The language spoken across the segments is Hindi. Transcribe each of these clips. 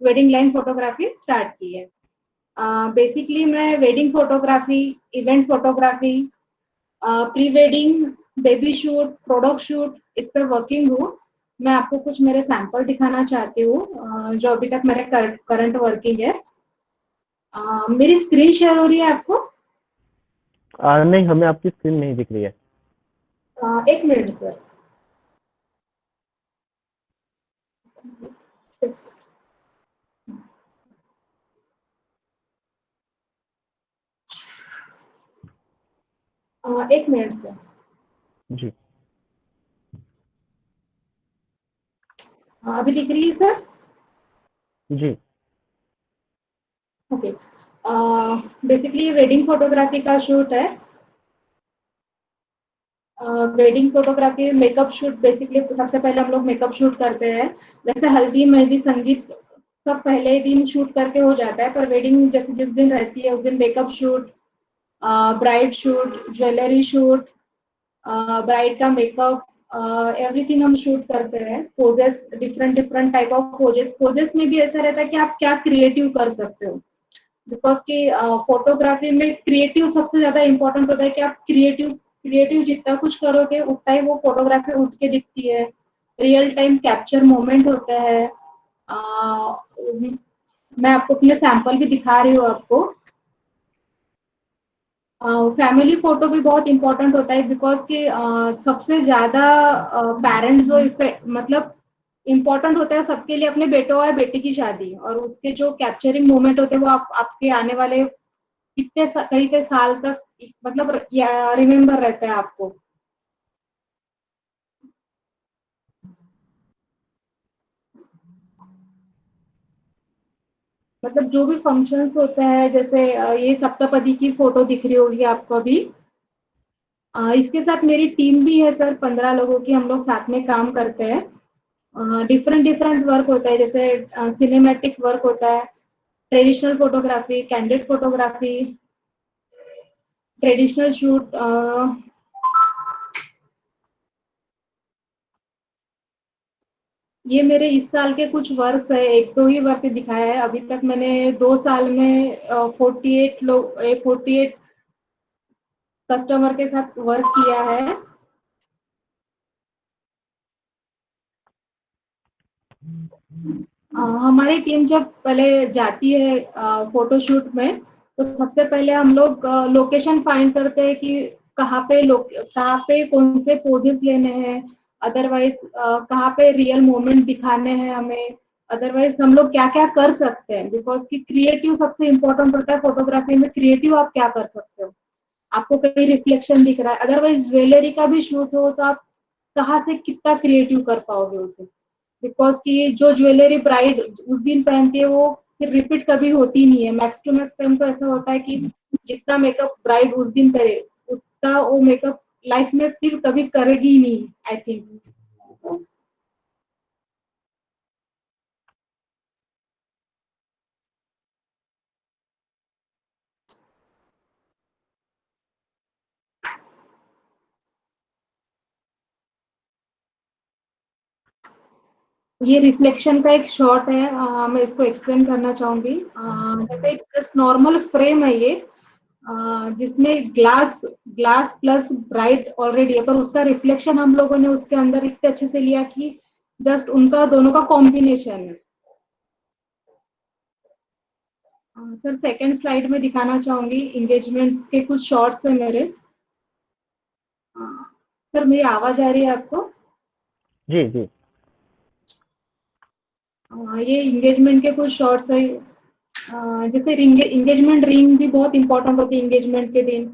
वेडिंग लाइन फोटोग्राफी स्टार्ट की है। बेसिकली मैं wedding photography, event photography, pre wedding, baby shoot, product shoot, इस पे वर्किंग हूँ। मैं आपको कुछ मेरे सैंपल दिखाना चाहती हूँ जो अभी तक मेरे करंट वर्किंग है। मेरी स्क्रीन शेयर हो रही है आपको? नहीं, हमें आपकी स्क्रीन नहीं दिख रही है। एक मिनट सर। एक मिनट सर। जी। अभी दिख रही है सर? जी। ओके। बेसिकली वेडिंग फोटोग्राफी का शूट है। Wedding photography makeup shoot, basically सबसे पहले हम लोग मेकअप शूट करते हैं। जैसे हल्दी, मेहंदी, संगीत सब पहले दिन शूट करके हो जाता है, पर वेडिंग जैसे जिस दिन रहती है उस दिन makeup shoot, bride shoot, jewellery shoot, bride का मेकअप, एवरीथिंग हम शूट करते हैं। Poses, different different type of poses. Poses में भी ऐसा रहता है कि आप क्या क्रिएटिव कर सकते हो, बिकॉज कि फोटोग्राफी में क्रिएटिव सबसे ज्यादा इंपॉर्टेंट होता है कि आप क्रिएटिव क्रिएटिव जितना कुछ करोगे उतना ही वो फोटोग्राफी उठ के दिखती है। रियल टाइम कैप्चर मोमेंट होता है। मैं आपको अपने सैंपल भी दिखा रही हूँ आपको। फैमिली फोटो भी बहुत इंपॉर्टेंट होता है, बिकॉज कि सबसे ज्यादा पेरेंट्स जो मतलब इम्पोर्टेंट होता है सबके लिए, अपने बेटो और बेटी की शादी, और उसके जो कैप्चरिंग मोमेंट होते हैं वो आपके आने वाले कितने कई कई साल तक मतलब रिमेम्बर रहता है आपको। मतलब जो भी फंक्शंस होते हैं, जैसे ये सप्तपदी की फोटो दिख रही होगी आपको अभी। इसके साथ मेरी टीम भी है सर, 15 लोगों की हम लोग साथ में काम करते हैं। डिफरेंट डिफरेंट वर्क होता है, जैसे सिनेमैटिक वर्क होता है, traditional photography, candid photography, traditional shoot. ये मेरे इस साल के कुछ वर्क है, एक दो ही वर्क दिखाया है अभी तक। मैंने 2 साल में 48 कस्टमर के साथ वर्क किया है। हमारी टीम जब पहले जाती है फोटोशूट में, तो सबसे पहले हम लोग लोकेशन फाइंड करते हैं कि कहाँ पे कौन से पोजेस लेने हैं, अदरवाइज कहाँ पे रियल मोमेंट दिखाने हैं हमें, अदरवाइज हम लोग क्या क्या कर सकते हैं, बिकॉज कि क्रिएटिव सबसे इम्पोर्टेंट होता है फोटोग्राफी में। क्रिएटिव आप क्या कर सकते हो, आपको कहीं रिफ्लेक्शन दिख रहा है, अदरवाइज ज्वेलरी का भी शूट हो तो आप कहाँ से कितना क्रिएटिव कर पाओगे उसे, बिकॉज कि जो ज्वेलरी ब्राइड उस दिन पहनती है वो फिर रिपीट कभी होती नहीं है। मैक्स टू मैक्स टाइम तो ऐसा होता है कि जितना मेकअप ब्राइड उस दिन करे उतना वो मेकअप लाइफ में फिर कभी करेगी ही नहीं, आई थिंक। ये रिफ्लेक्शन का एक शॉट है, मैं इसको एक्सप्लेन करना चाहूंगी। जैसे एक नॉर्मल फ्रेम है ये, जिसमें glass glass plus bright already है, पर उसका रिफ्लेक्शन हम लोगों ने उसके अंदर इतने अच्छे से लिया कि जस्ट उनका दोनों का कॉम्बिनेशन है। सर सेकंड स्लाइड में दिखाना चाहूंगी एंगेजमेंट्स के कुछ शॉट्स है मेरे। सर मेरी आवाज आ रही है आपको? जी, जी। ये एंगेजमेंट के कुछ शॉट्स है। जैसे एंगेजमेंट रिंग भी बहुत इंपॉर्टेंट होती है एंगेजमेंट के दिन।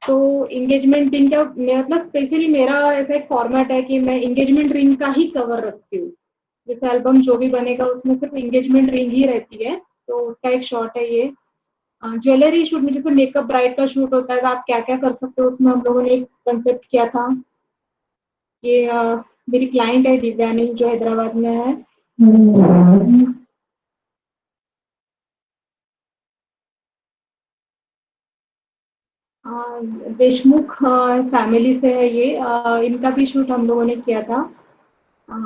तो एंगेजमेंट रिंग का मतलब स्पेशली मेरा ऐसा एक फॉर्मेट है कि मैं एंगेजमेंट रिंग का ही कवर रखती हूँ। जैसे एल्बम जो भी बनेगा उसमें सिर्फ एंगेजमेंट रिंग ही रहती है, तो उसका एक शॉट है ये। ज्वेलरी शूट में जैसे मेकअप ब्राइड का शूट होता है तो आप क्या क्या कर सकते हो, उसमें हम लोगों ने एक कंसेप्ट किया था। ये मेरी क्लाइंट है दिव्यानी, जो हैदराबाद में है। देशमुख फैमिली से है ये। इनका भी शूट हम लोगों ने किया था।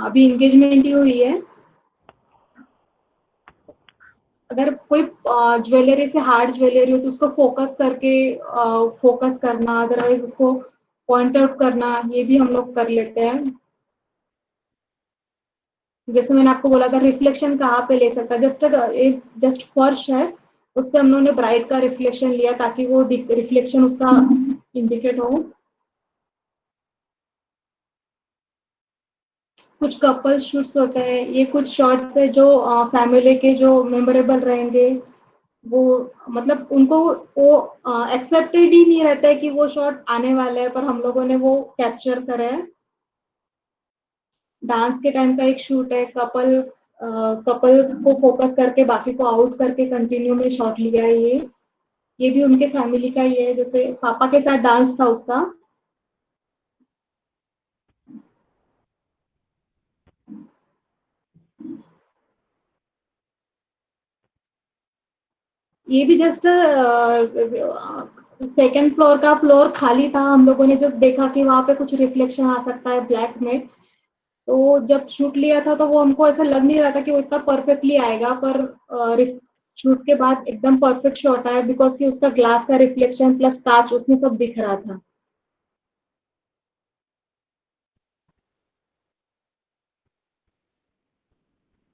अभी एंगेजमेंट ही हुई है। अगर कोई ज्वेलरी से हार्ड ज्वेलरी हो तो उसको फोकस करके फोकस करना, अदरवाइज उसको पॉइंट आउट करना, ये भी हम लोग कर लेते हैं। जैसे मैंने आपको बोला था रिफ्लेक्शन कहाँ पे ले सकता है, एक जस्ट फर्श है, उस पे हम लोगों ने ब्राइट का रिफ्लेक्शन लिया ताकि वो रिफ्लेक्शन उसका इंडिकेट हो। कुछ कपल शूट्स होते हैं, ये कुछ शॉट्स है जो फैमिली के जो मेमोरेबल रहेंगे, वो मतलब उनको वो एक्सेप्टेड ही नहीं रहता है कि वो शॉट आने वाला है, पर हम लोगों ने वो कैप्चर करा है। डांस के टाइम का एक शूट है, कपल को फोकस करके बाकी को आउट करके कंटिन्यू में शॉट लिया है ये भी उनके फैमिली का ही है, जैसे पापा के साथ डांस था उसका। ये भी जस्ट सेकंड फ्लोर का फ्लोर खाली था, हम लोगों ने जस्ट देखा कि वहां पे कुछ रिफ्लेक्शन आ सकता है ब्लैक में, तो जब शूट लिया था तो वो हमको ऐसा लग नहीं रहा था कि वो इतना परफेक्टली आएगा, पर शूट के बाद एकदम परफेक्ट शॉट आया बिकॉज कि उसका ग्लास का रिफ्लेक्शन प्लस कांच उसमें सब दिख रहा था।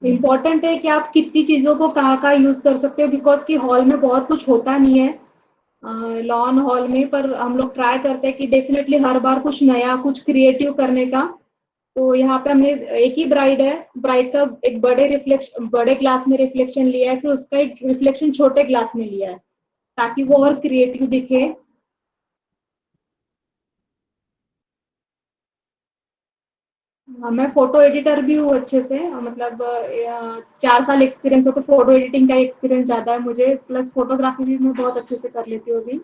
इम्पोर्टेंट है कि आप कितनी चीजों को कहाँ कहाँ यूज कर सकते हो, बिकॉज कि हॉल में बहुत कुछ होता नहीं है लॉन हॉल में, पर हम लोग ट्राई करते हैं कि डेफिनेटली हर बार कुछ नया कुछ क्रिएटिव करने का। तो यहाँ पे हमने एक ही ब्राइड है, ब्राइड का एक बड़े ग्लास में रिफ्लेक्शन लिया है, फिर उसका एक रिफ्लेक्शन छोटे ग्लास में लिया है ताकि वो और क्रिएटिव दिखे। मैं फोटो एडिटर भी हूँ अच्छे से, मतलब 4 साल एक्सपीरियंस हो तो फोटो एडिटिंग का एक्सपीरियंस ज्यादा है मुझे, प्लस फोटोग्राफी भी मैं बहुत अच्छे से कर लेती हूँ अभी।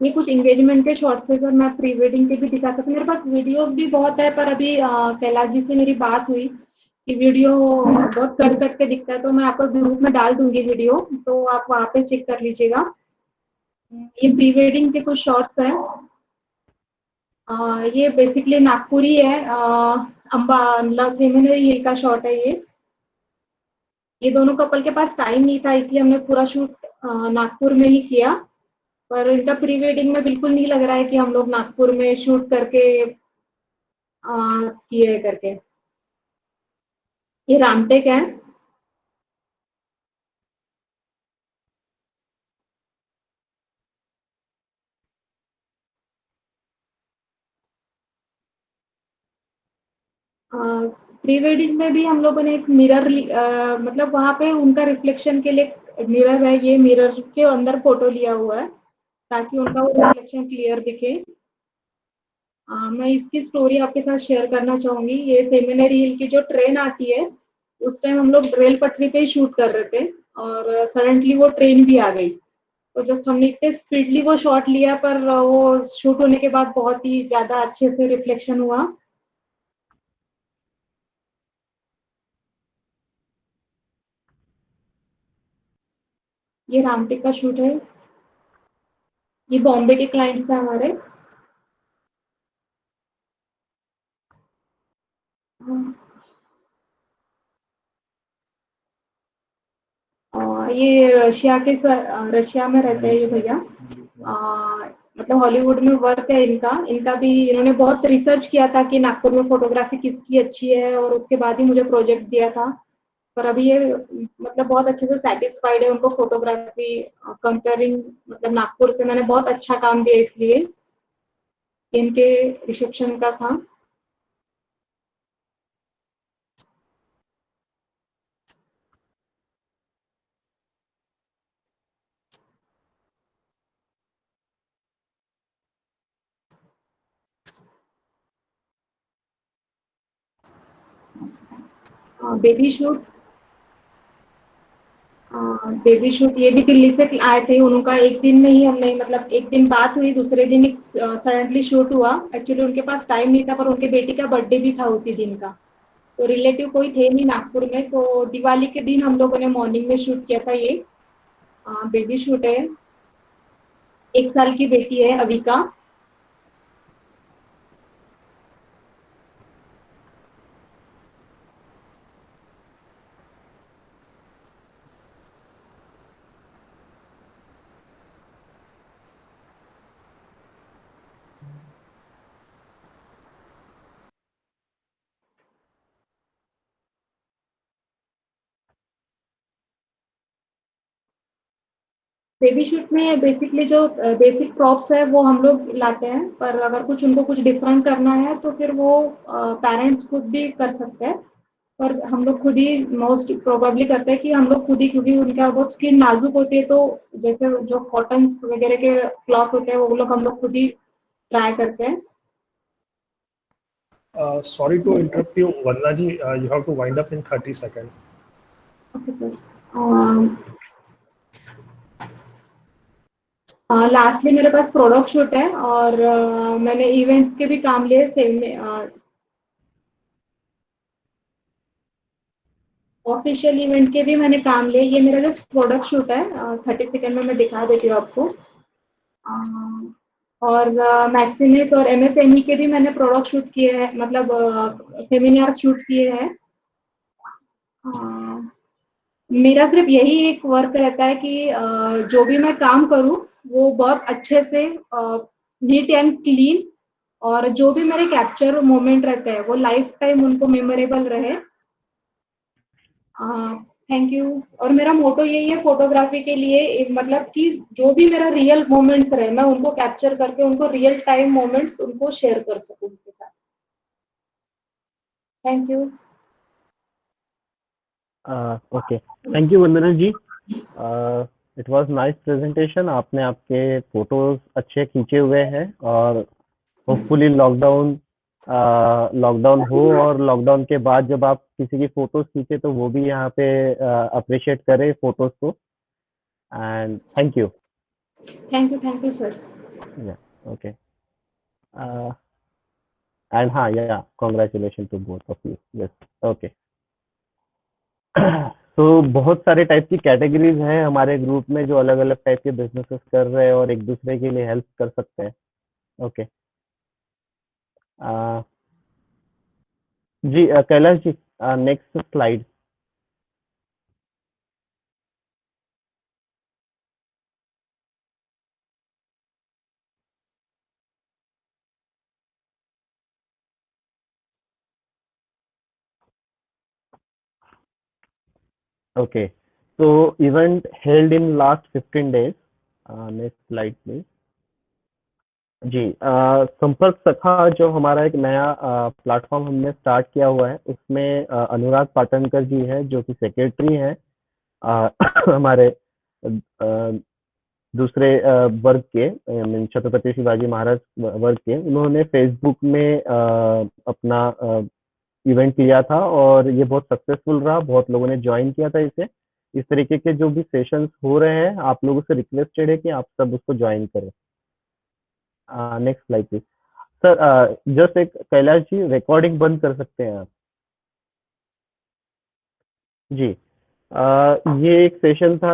ये कुछ एंगेजमेंट के शॉर्ट थे सर, मैं प्री वेडिंग के भी दिखा सकती हूँ, मेरे पास वीडियोस भी बहुत है, पर अभी कैलाश जी से मेरी बात हुई कि वीडियो बहुत कट कट के दिखता है, तो मैं आपको ग्रुप में डाल दूंगी वीडियो, तो आप वहाँ पे चेक कर लीजिएगा। ये प्री वेडिंग के कुछ शॉर्ट्स हैं। ये बेसिकली नागपुरी है, अम्बा सेमिनरी हिल का शॉट है ये दोनों कपल के पास टाइम नहीं था इसलिए हमने पूरा शूट नागपुर में ही किया, पर इनका प्री वेडिंग में बिल्कुल नहीं लग रहा है कि हम लोग नागपुर में शूट करके किए करके। ये रामटेक है। प्री वेडिंग में भी हम लोगों ने एक मिरर मतलब वहां पे उनका रिफ्लेक्शन के लिए मिरर है, ये मिरर के अंदर फोटो लिया हुआ है ताकि उनका वो रिफ्लेक्शन क्लियर दिखे। मैं इसकी स्टोरी आपके साथ शेयर करना चाहूंगी। ये सेमिनरी हिल की जो ट्रेन आती है, उस टाइम हम लोग रेल पटरी पे ही शूट कर रहे थे और सडनली वो ट्रेन भी आ गई, तो जस्ट हमने इतने स्पीडली वो शॉट लिया, पर वो शूट होने के बाद बहुत ही ज्यादा अच्छे से रिफ्लेक्शन हुआ। ये रामटेक का शूट है। ये बॉम्बे के क्लाइंट्स हैं हमारे। ये रशिया में रहते हैं ये भैया। मतलब हॉलीवुड में वर्क है इनका, इनका भी इन्होंने बहुत रिसर्च किया था कि नागपुर में फोटोग्राफी किसकी अच्छी है, और उसके बाद ही मुझे प्रोजेक्ट दिया था। पर अभी ये मतलब बहुत अच्छे से सेटिस्फाइड है, उनको फोटोग्राफी कंपेयरिंग मतलब नागपुर से मैंने बहुत अच्छा काम दिया इसलिए इनके रिसेप्शन का था। Baby shoot. बेबी शूट ये भी दिल्ली से आए थे, उनका एक दिन में ही हमने मतलब एक दिन बात हुई, दूसरे दिन ही सडनली शूट हुआ। एक्चुअली उनके पास टाइम नहीं था, पर उनके बेटी का बर्थडे भी था उसी दिन का, तो रिलेटिव कोई थे नहीं नागपुर में, तो दिवाली के दिन हम लोगों ने मॉर्निंग में शूट किया था ये। बेबी शूट है, 1 साल की बेटी है अविका। बेबी शूट में बेसिकली जो बेसिक प्रॉप्स है वो हम लोग लाते हैं, पर अगर कुछ उनको कुछ डिफरेंट करना है तो फिर वो पेरेंट्स खुद भी कर सकते हैं। पर हम लोग खुद ही मोस्ट प्रोबेबली करते हैं कि हम लोग खुद ही, क्योंकि उनका बहुत स्किन नाजुक होती है, तो जैसे जो कॉटन्स वगैरह के क्लॉथ होते हैं वो लोग हम लोग खुद ही ट्राई करते हैं। Sorry to interrupt you, Vandana ji. You have to wind up in 30 seconds. Okay sir. Lastly मेरे पास प्रोडक्ट शूट है और मैंने इवेंट्स के भी काम लिए सेम में, ऑफिशियल इवेंट के भी मैंने काम लिए। ये मेरा जस्ट प्रोडक्ट शूट है, 30 सेकेंड में मैं दिखा देती हूँ आपको। और मैक्सिमिस और एमएसएमई के भी मैंने प्रोडक्ट शूट किए हैं, मतलब सेमिनार शूट किए हैं। मेरा सिर्फ यही एक वर्क रहता है कि जो भी मैं काम करूं वो बहुत अच्छे से नीट एंड क्लीन, और जो भी मेरे कैप्चर मोमेंट रहते हैं वो लाइफ टाइम उनको मेमोरेबल रहे। Thank you. और मेरा मोटो यही है फोटोग्राफी के लिए, मतलब कि जो भी मेरा रियल मोमेंट्स रहे मैं उनको कैप्चर करके उनको रियल टाइम मोमेंट्स उनको शेयर कर सकूं उनके साथ। Thank you. Okay, thank you Vandana ji. It was nice presentation. आपने आपके फोटोज अच्छे खींचे हुए हैं और होपफुली लॉकडाउन हो और लॉकडाउन के बाद जब आप किसी की फोटोज खींचे तो वो भी यहाँ पे अप्रिशिएट करे फोटोज को। And thank you. Thank you sir. Yeah okay. And हाँ, yeah congratulation to both of you. Yes okay. तो बहुत सारे टाइप की कैटेगरीज हैं हमारे ग्रुप में जो अलग अलग टाइप के बिजनेसेस कर रहे हैं और एक दूसरे के लिए हेल्प कर सकते हैं। Okay ji, Kailash ji, next slide. Okay, so event held in last 15 days. Next slide please. जी, संपर्क सखा जो हमारा एक नया प्लेटफॉर्म हमने स्टार्ट किया हुआ है उसमें अनुराग पाटनकर जी हैं जो कि सेक्रेटरी हैं हमारे दूसरे वर्ग के, छत्रपति शिवाजी महाराज वर्ग के। उन्होंने फेसबुक में अपना इवेंट किया था और ये बहुत सक्सेसफुल रहा, बहुत लोगों ने ज्वाइन किया था इसे। इस तरीके के जो भी सेशंस हो रहे हैं आप लोगों से रिक्वेस्टेड है कि आप सब उसको ज्वाइन करें। Next slide please sir. Just एक कैलाश जी, रिकॉर्डिंग बंद कर सकते हैं आप? जी, ये एक सेशन था